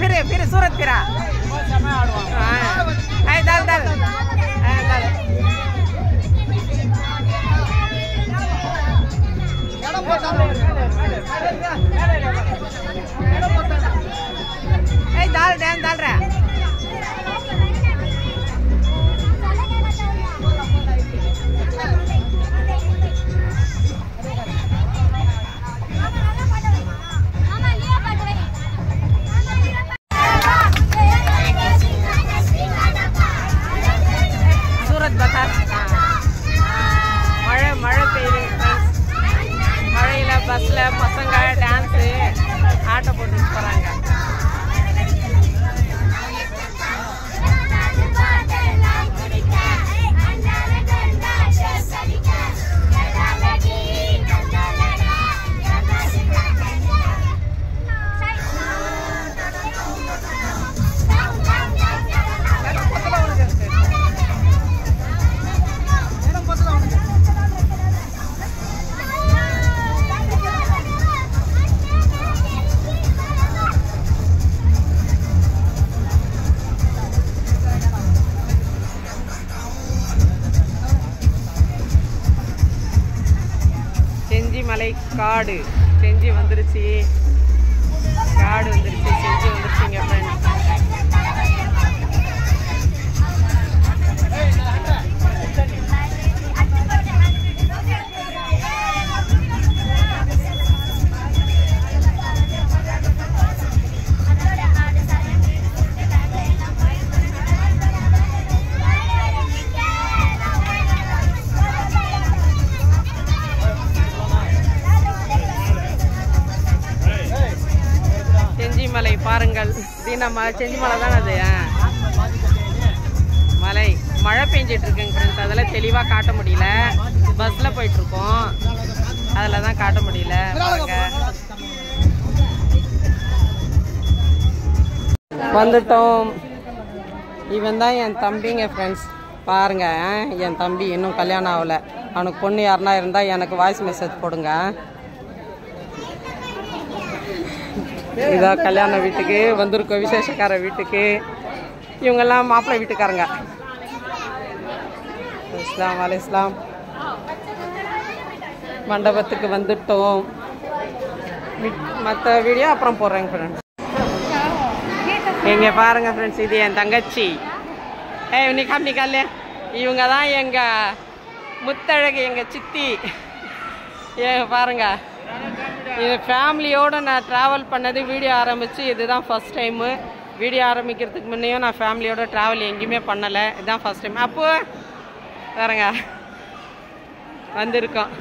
फिर सूरत फिरा दल दल दाल डैन दाल रहा பஸ்ல பசங்க டான்ஸ் ஆட்டோ போட்டு போறாங்க. மலை காடு செஞ்சி வந்துருச்சு, காடு வந்துருச்சு, செஞ்சி வந்துருச்சுங்க ஃப்ரெண்ட்ஸ். மலை பாருங்கள், தீனா செஞ்சி மலை தானே அது மலை. மழை பெஞ்சிட்டு இருக்குங்க ஃப்ரெண்ட்ஸ், அதெல்லாம் தெளிவாக காட்ட முடியல. பஸ்ல போயிட்டு இருக்கோம், அதில் தான் காட்ட முடியல. பாருங்க வந்துட்டோம். இவன் தான் என் தம்பிங்க ஃப்ரெண்ட்ஸ். பாருங்க, என் தம்பி இன்னும் கல்யாணம் ஆகலை. அவனுக்கு பொண்ணு யாருன்னா இருந்தால் எனக்கு வாய்ஸ் மெசேஜ் போடுங்க. இதான் கல்யாண வீட்டுக்கு வந்திருக்கோம், விசேஷக்கார வீட்டுக்கு. இவங்கெல்லாம் மாப்பிள்ளை வீட்டுக்காரங்க. இஸ்லாம் அலை இஸ்லாம். மண்டபத்துக்கு வந்துட்டோம். மற்ற வீடியோ அப்புறம் போடுறேங்க ஃப்ரெண்ட்ஸ். இங்கே பாருங்க ஃப்ரெண்ட்ஸ், இது என் தங்கச்சி. நிக்கால. இவங்க தான் எங்கள் முத்தழகு, எங்கள் சித்தி. பாருங்க, இது ஃபேமிலியோடு நான் ட்ராவல் பண்ணது, வீடியோ ஆரம்பித்து இதுதான் ஃபஸ்ட் டைமு. வீடியோ ஆரம்பிக்கிறதுக்கு முன்னையும் நான் ஃபேமிலியோட ட்ராவல் எங்கேயுமே பண்ணலை, இதுதான் ஃபஸ்ட் டைம். அப்போ பாருங்க வந்திருக்கோம்.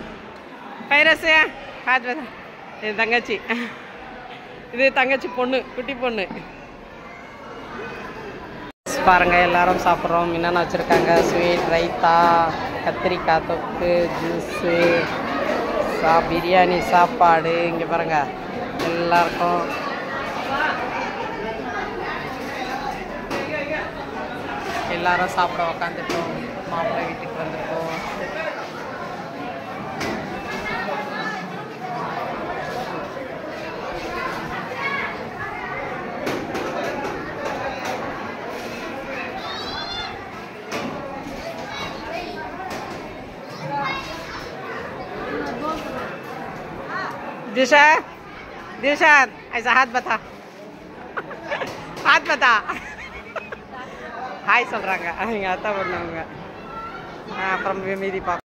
பைரஸு இது தங்கச்சி, இது தங்கச்சி பொண்ணு, குட்டி பொண்ணு. பாருங்க எல்லாரும் சாப்பிட்றோம். என்னென்ன வச்சுருக்காங்க, ஸ்வீட், ரைத்தா, கத்திரிக்காய் தொக்கு, ஜூஸு, பிரியாணி, சாப்பாடு. இங்கே பாருங்க எல்லாருக்கும் எல்லாரும் சாப்பிட உக்காந்துட்டோம். மாப்பிள்ளை வீட்டுக்கு வந்திருக்கோம். दिलशाद ऐसा हाथ बता, हाथ बता. ஹாய் சொல்கிறாங்க, எங்கள் அத்தா பண்ணவங்க. அப்புறம் மீதி பார்க்க